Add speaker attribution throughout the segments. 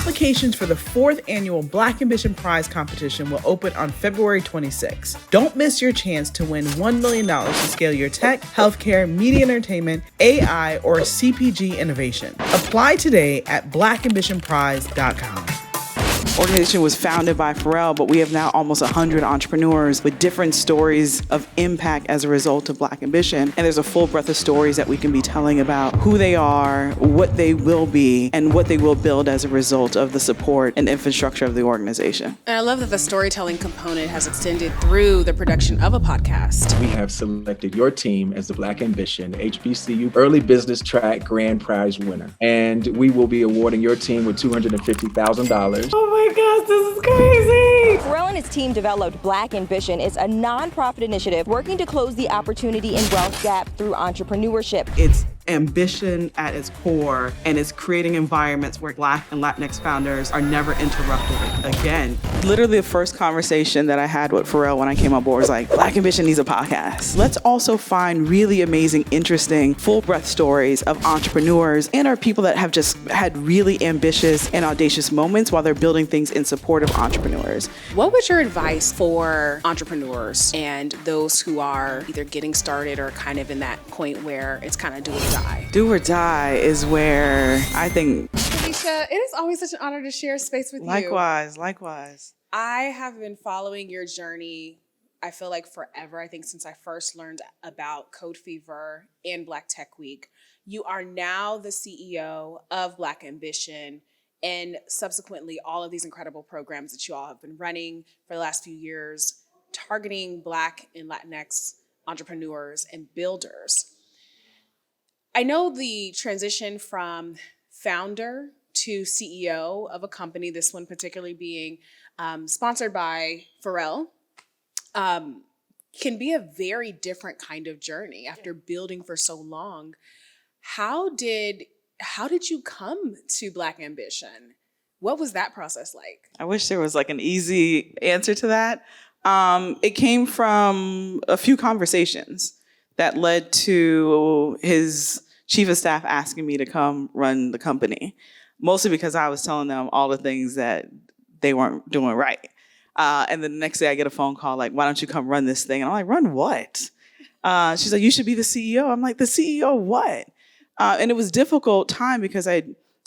Speaker 1: Applications for the 4th annual Black Ambition Prize competition will open on February 26. Don't miss your chance to win $1 million to scale your tech, healthcare, media entertainment, AI, or CPG innovation. Apply today at blackambitionprize.com. Organization was founded by Pharrell, but we have now almost 100 entrepreneurs with different stories of impact as a result of Black Ambition. And there's a full breadth of stories that we can be telling about who they are, what they will be, and what they will build as a result of the support and infrastructure of the organization.
Speaker 2: And I love that the storytelling component has extended through the production of a podcast.
Speaker 3: We have selected your team as the Black Ambition HBCU Early Business Track Grand Prize winner. And we will be awarding your team with $250,000.
Speaker 4: Oh my gosh, this is crazy!
Speaker 5: Sherrell and his team developed Black Ambition. It's a nonprofit initiative working to close the opportunity and wealth gap through entrepreneurship.
Speaker 1: It's ambition at its core, and it's creating environments where Black and Latinx founders are never interrupted again. Literally the first conversation that I had with Pharrell when I came on board was like, Black Ambition needs a podcast. Let's also find really amazing, interesting, full breadth stories of entrepreneurs and our people that have just had really ambitious and audacious moments while they're building things in support of entrepreneurs.
Speaker 2: What was your advice for entrepreneurs and those who are either getting started or kind of in that point where it's kind of do or die?
Speaker 1: Do or die is where I think...
Speaker 2: Felecia, it is always such an honor to share space with you.
Speaker 1: Likewise.
Speaker 2: I have been following your journey, I feel like forever. I think since I first learned about Code Fever and Black Tech Week. You are now the CEO of Black Ambition and subsequently all of these incredible programs that you all have been running for the last few years, targeting Black and Latinx entrepreneurs and builders. I know the transition from founder to CEO of a company, this one particularly being sponsored by Pharrell, can be a very different kind of journey after building for so long. How did you come to Black Ambition? What was that process like?
Speaker 1: I wish there was like an easy answer to that. It came from a few conversations that led to his chief of staff asking me to come run the company, mostly because I was telling them all the things that they weren't doing right. And the next day I get a phone call like, why don't you come run this thing? And I'm like, run what? She's like, you should be the CEO. I'm like, the CEO of what? And it was a difficult time because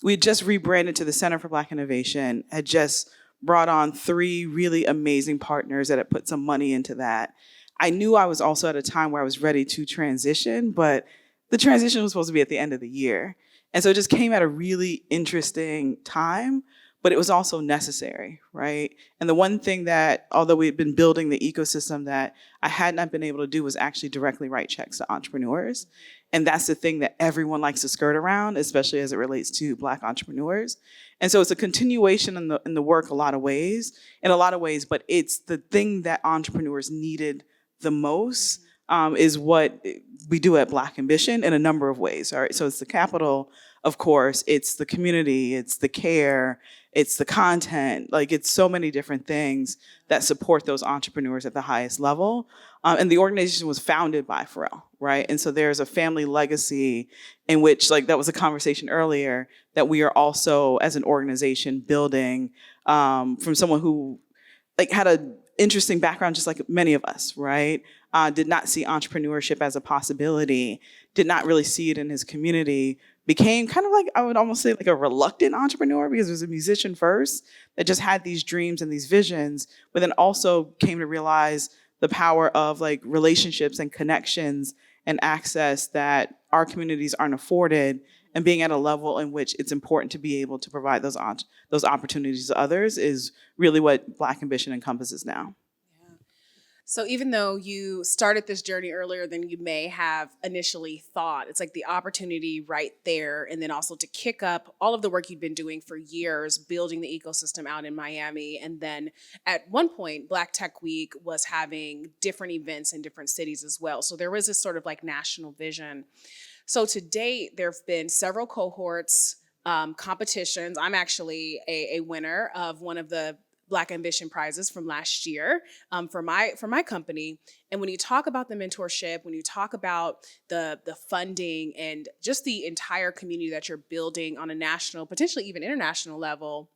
Speaker 1: we had just rebranded to the Center for Black Innovation, had just brought on 3 really amazing partners that had put some money into that. I knew I was also at a time where I was ready to transition, but the transition was supposed to be at the end of the year. And so it just came at a really interesting time, but it was also necessary, right? And the one thing that, although we had been building the ecosystem, that I had not been able to do was actually directly write checks to entrepreneurs. And that's the thing that everyone likes to skirt around, especially as it relates to Black entrepreneurs. And so it's a continuation in the work in a lot of ways, but it's the thing that entrepreneurs needed the most is what we do at Black Ambition in a number of ways, all right? So it's the capital, of course, it's the community, it's the care, it's the content, like it's so many different things that support those entrepreneurs at the highest level. And the organization was founded by Pharrell, right? And so there's a family legacy in which, like that was a conversation earlier, that we are also, as an organization, building from someone who like had an interesting background, just like many of us, right? Did not see entrepreneurship as a possibility, did not really see it in his community, became kind of like, I would almost say like a reluctant entrepreneur because he was a musician first that just had these dreams and these visions, but then also came to realize the power of like relationships and connections and access that our communities aren't afforded, and being at a level in which it's important to be able to provide those opportunities to others is really what Black Ambition encompasses now.
Speaker 2: So even though you started this journey earlier than you may have initially thought, it's like the opportunity right there, and then also to kick up all of the work you'd been doing for years, building the ecosystem out in Miami. And then at one point, Black Tech Week was having different events in different cities as well. So there was this sort of like national vision. So to date, there have been several cohorts, competitions. I'm actually a winner of one of the Black Ambition prizes from last year for my company. And when you talk about the mentorship, when you talk about the funding and just the entire community that you're building on a national, potentially even international level,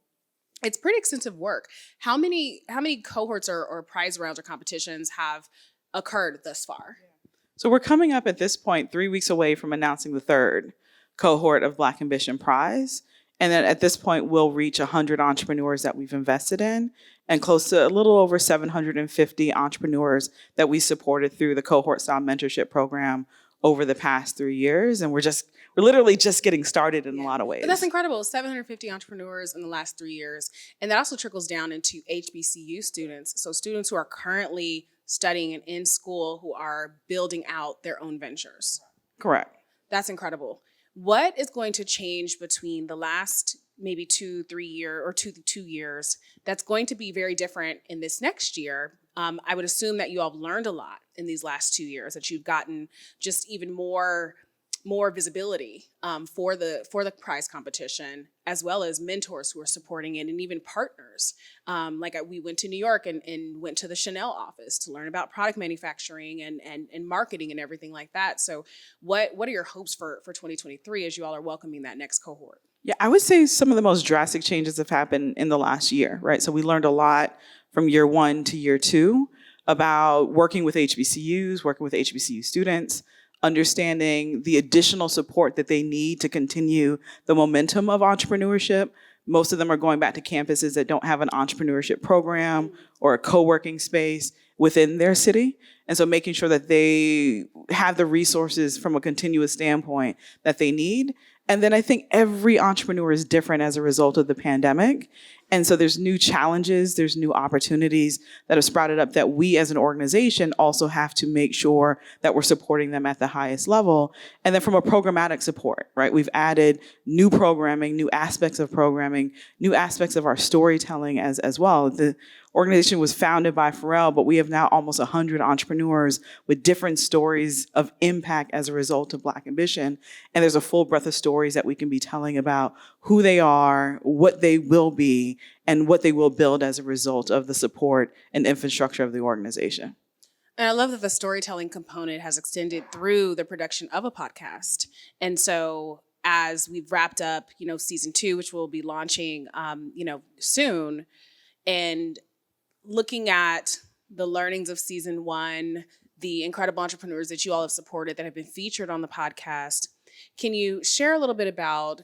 Speaker 2: It's pretty extensive work. How many cohorts or prize rounds or competitions have occurred thus far?
Speaker 1: So we're coming up at this point 3 weeks away from announcing the third cohort of Black Ambition Prize. And then at this point, we'll reach 100 entrepreneurs that we've invested in and close to a little over 750 entrepreneurs that we supported through the cohort-style mentorship program over the past 3 years. And we're literally just getting started in a lot of ways.
Speaker 2: But that's incredible. 750 entrepreneurs in the last 3 years. And that also trickles down into HBCU students. So students who are currently studying and in school who are building out their own ventures.
Speaker 1: Correct.
Speaker 2: That's incredible. What is going to change between the last maybe 2 years that's going to be very different in this next year? I would assume that you all have learned a lot in these last 2 years, that you've gotten just even more visibility for the prize competition, as well as mentors who are supporting it, and even partners. We went to New York and went to the Chanel office to learn about product manufacturing and marketing and everything like that. So what are your hopes for 2023 as you all are welcoming that next cohort?
Speaker 1: Yeah, I would say some of the most drastic changes have happened in the last year, right? So we learned a lot from year 1 to year 2 about working with HBCUs, working with HBCU students, understanding the additional support that they need to continue the momentum of entrepreneurship. Most of them are going back to campuses that don't have an entrepreneurship program or a co-working space within their city. And so making sure that they have the resources from a continuous standpoint that they need. And then I think every entrepreneur is different as a result of the pandemic. And so there's new challenges, there's new opportunities that have sprouted up that we as an organization also have to make sure that we're supporting them at the highest level. And then from a programmatic support, right? We've added new programming, new aspects of programming, new aspects of our storytelling as well. The organization was founded by Pharrell, but we have now almost 100 entrepreneurs with different stories of impact as a result of Black Ambition. And there's a full breadth of stories that we can be telling about who they are, what they will be, and what they will build as a result of the support and infrastructure of the organization.
Speaker 2: And I love that the storytelling component has extended through the production of a podcast. And so as we've wrapped up, season 2, which we'll be launching, soon, and looking at the learnings of season 1, the incredible entrepreneurs that you all have supported that have been featured on the podcast, can you share a little bit about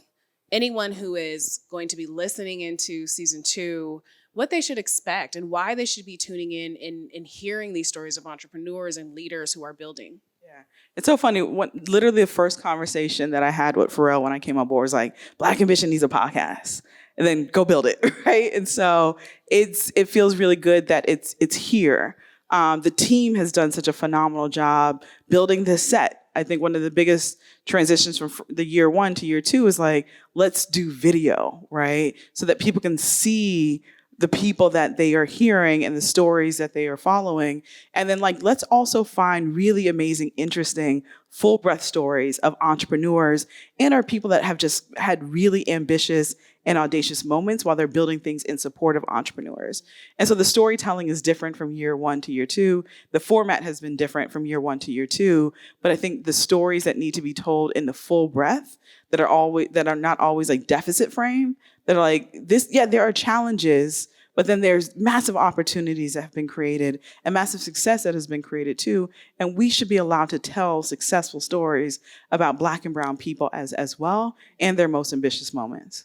Speaker 2: anyone who is going to be listening into season 2, what they should expect and why they should be tuning in and hearing these stories of entrepreneurs and leaders who are building?
Speaker 1: Yeah, it's so funny. Literally the first conversation that I had with Pharrell when I came on board was like, Black Ambition needs a podcast. And then go build it, right? And so it feels really good that it's here. The team has done such a phenomenal job building this set. I think one of the biggest transitions from the year 1 to year 2 is like, let's do video, right? So that people can see the people that they are hearing and the stories that they are following. And then let's also find really amazing, interesting, full breadth stories of entrepreneurs and our people that have just had really ambitious and audacious moments while they're building things in support of entrepreneurs. And so the storytelling is different from year 1 to year 2. The format has been different from year 1 to year 2, but I think the stories that need to be told in the full breadth that are not always deficit frame, that are this, yeah, there are challenges, but then there's massive opportunities that have been created and massive success that has been created too. And we should be allowed to tell successful stories about Black and brown people as well and their most ambitious moments.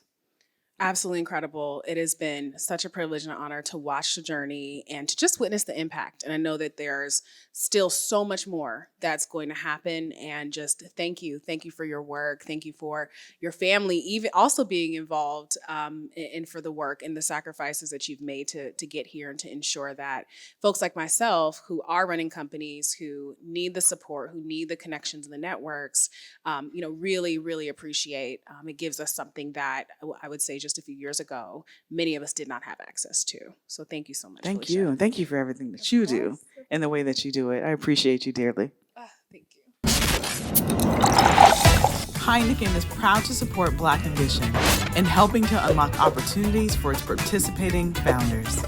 Speaker 2: Absolutely incredible. It has been such a privilege and an honor to watch the journey and to just witness the impact. And I know that there's still so much more that's going to happen. And just thank you. Thank you for your work. Thank you for your family, even also being involved in for the work and the sacrifices that you've made to get here and to ensure that folks like myself who are running companies, who need the support, who need the connections and the networks, really, really appreciate. It gives us something that I would say just a few years ago, many of us did not have access to. So thank you so much.
Speaker 1: Thank
Speaker 2: Felecia.
Speaker 1: you. And thank you for everything that you do and the way that you do it. I appreciate you dearly.
Speaker 2: Thank you.
Speaker 1: Heineken is proud to support Black Ambition in helping to unlock opportunities for its participating founders.